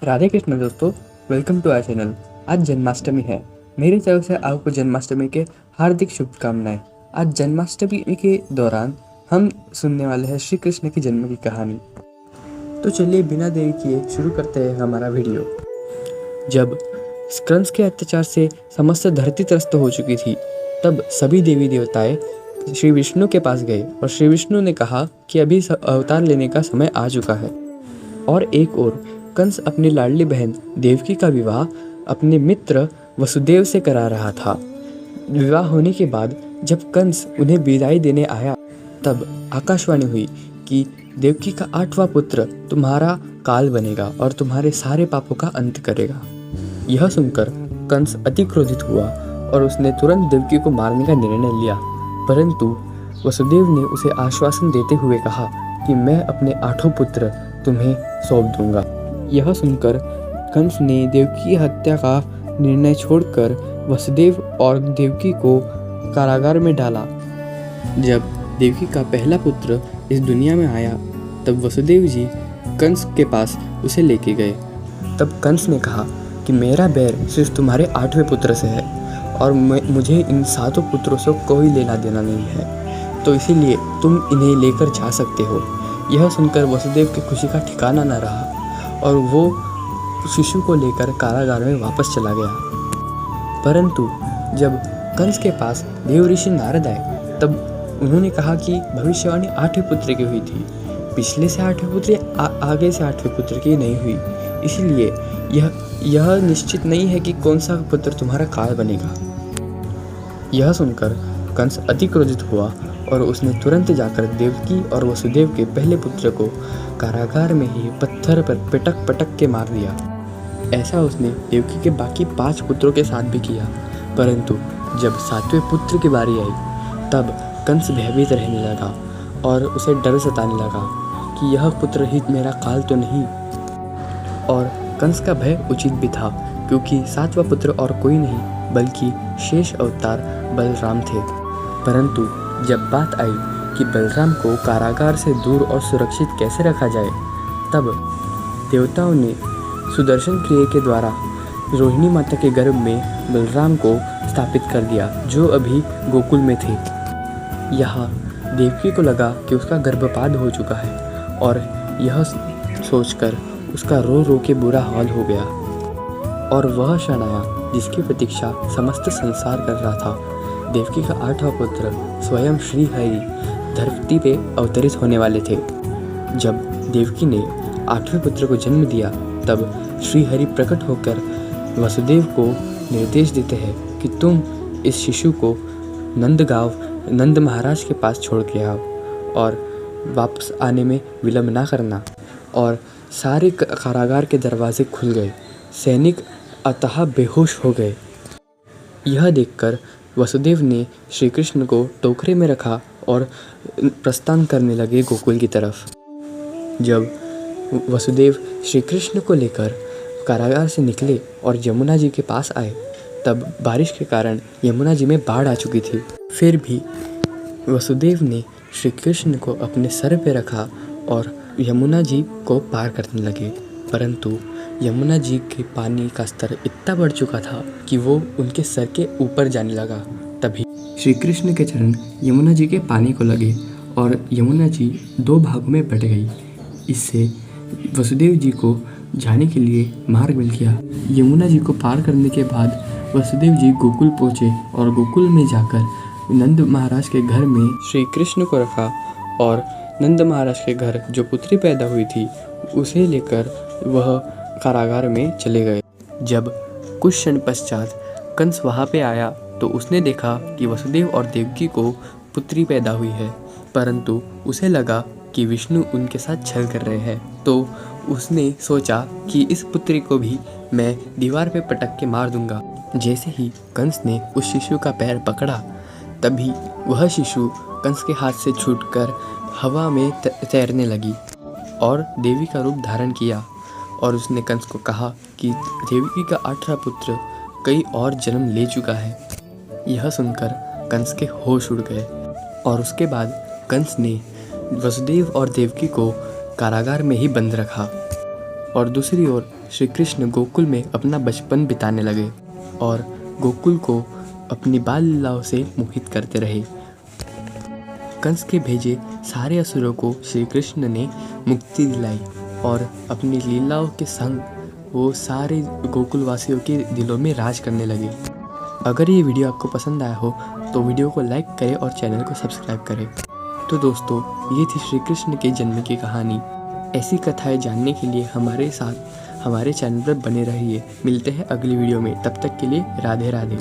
राधे कृष्ण दोस्तों, welcome to our channel. आज जन्माष्टमी है। मेरी तरफ से आपको जन्माष्टमी के हार्दिक शुभकामनाएं। आज जन्माष्टमी के दौरान हम सुनने वाले हैं श्री कृष्ण की जन्म की कहानी। तो चलिए बिना देरी किए शुरू करते हैं हमारा वीडियो। जब कंस के अत्याचार से समस्त धरती त्रस्त हो चुकी थी, तब सभी देवी देवताएं श्री विष्णु के पास गए और श्री विष्णु ने कहा कि अभी अवतार लेने का समय आ चुका है। और एक ओर कंस अपनी लाडली बहन देवकी का विवाह अपने मित्र वसुदेव से करा रहा था। विवाह होने के बाद जब कंस उन्हें विदाई देने आया, तब आकाशवाणी हुई कि देवकी का 8वां पुत्र तुम्हारा काल बनेगा और तुम्हारे सारे पापों का अंत करेगा। यह सुनकर कंस अति क्रोधित हुआ और उसने तुरंत देवकी को मारने का निर्णय लिया। परंतु वसुदेव ने उसे आश्वासन देते हुए कहा कि मैं अपने 8 पुत्र तुम्हें सौंप दूंगा। यह सुनकर कंस ने देवकी की हत्या का निर्णय छोड़कर वसुदेव और देवकी को कारागार में डाला। जब देवकी का पहला पुत्र इस दुनिया में आया, तब वसुदेव जी कंस के पास उसे लेके गए। तब कंस ने कहा कि मेरा बैर सिर्फ तुम्हारे 8वें पुत्र से है और मुझे इन 7 पुत्रों से कोई लेना देना नहीं है, तो इसीलिए तुम इन्हें लेकर जा सकते हो। यह सुनकर वसुदेव की खुशी का ठिकाना न रहा और वो शिशु को लेकर कारागार में वापस चला गया। परंतु जब कंस के पास देव ऋषि नारद आए, तब उन्होंने कहा कि भविष्यवाणी 8वें पुत्र की हुई थी, पिछले से 8वें पुत्र आगे से 8वें पुत्र की नहीं हुई, इसलिए यह निश्चित नहीं है कि कौन सा पुत्र तुम्हारा काल बनेगा। यह सुनकर कंस अति क्रोधित हुआ और उसने तुरंत जाकर देवकी और वसुदेव के पहले पुत्र को कारागार में ही पत्थर पर पटक पटक के मार दिया। ऐसा उसने देवकी के बाकी 5 पुत्रों के साथ भी किया। परंतु जब 7वें पुत्र की बारी आई, तब कंस भयभीत रहने लगा और उसे डर सताने लगा कि यह पुत्र ही मेरा काल तो नहीं। और कंस का भय उचित भी था, क्योंकि 7वां पुत्र और कोई नहीं बल्कि शेष अवतार बलराम थे। परंतु जब बात आई कि बलराम को कारागार से दूर और सुरक्षित कैसे रखा जाए, तब देवताओं ने सुदर्शन क्रिया के द्वारा रोहिणी माता के गर्भ में बलराम को स्थापित कर दिया, जो अभी गोकुल में थे। यहाँ देवकी को लगा कि उसका गर्भपात हो चुका है और यह सोचकर उसका रो रो के बुरा हाल हो गया। और वह क्षण आया जिसकी प्रतीक्षा समस्त संसार कर रहा था। देवकी का 8वां पुत्र स्वयं श्री हरि धरती पे अवतरित होने वाले थे। जब देवकी ने 8वें पुत्र को जन्म दिया, तब श्री हरि प्रकट होकर वसुदेव को निर्देश देते हैं कि तुम इस शिशु को नंद महाराज के पास छोड़ के आओ और वापस आने में विलंब ना करना। और सारे कारागार के दरवाजे खुल गए। सैनिक अतः बेहोश हो गए। यह देखकर वसुदेव ने श्री कृष्ण को टोकरे में रखा और प्रस्थान करने लगे गोकुल की तरफ। जब वसुदेव श्री कृष्ण को लेकर कारागार से निकले और यमुना जी के पास आए, तब बारिश के कारण यमुना जी में बाढ़ आ चुकी थी। फिर भी वसुदेव ने श्री कृष्ण को अपने सर पे रखा और यमुना जी को पार करने लगे। परंतु यमुना जी के पानी का स्तर इतना बढ़ चुका था कि वो उनके सर के ऊपर जाने लगा। तभी श्री कृष्ण के चरण यमुना जी के पानी को लगे और यमुना जी 2 भागों में बट गई। इससे वसुदेव जी को जाने के लिए मार्ग मिल गया। यमुना जी को पार करने के बाद वसुदेव जी गोकुल पहुँचे और गोकुल में जाकर नंद महाराज के घर में श्री कृष्ण को रखा और नंद महाराज के घर जो पुत्री पैदा हुई थी, उसे लेकर वह कारागार में चले गए। जब कुछ क्षण पश्चात कंस वहाँ पे आया, तो उसने देखा कि वसुदेव और देवकी को पुत्री पैदा हुई है। परंतु उसे लगा कि विष्णु उनके साथ छल कर रहे हैं, तो उसने सोचा कि इस पुत्री को भी मैं दीवार पे पटक के मार दूंगा। जैसे ही कंस ने उस शिशु का पैर पकड़ा, तभी वह शिशु कंस के हाथ से छूटकर हवा में तैरने लगी और देवी का रूप धारण किया। और उसने कंस को कहा कि देवकी का 8वां पुत्र कई और जन्म ले चुका है। यह सुनकर कंस के होश उड़ गए और उसके बाद कंस ने वसुदेव और देवकी को कारागार में ही बंद रखा। और दूसरी ओर श्री कृष्ण गोकुल में अपना बचपन बिताने लगे और गोकुल को अपनी बाल लीलाओं से मोहित करते रहे। कंस के भेजे सारे असुरों को श्री कृष्ण ने मुक्ति दिलाई और अपनी लीलाओं के संग वो सारे गोकुल वासियों के दिलों में राज करने लगे। अगर ये वीडियो आपको पसंद आया हो तो वीडियो को लाइक करें और चैनल को सब्सक्राइब करें। तो दोस्तों, ये थी श्री कृष्ण के जन्म की कहानी। ऐसी कथाएं जानने के लिए हमारे साथ हमारे चैनल पर बने रहिए। मिलते हैं अगली वीडियो में, तब तक के लिए राधे राधे।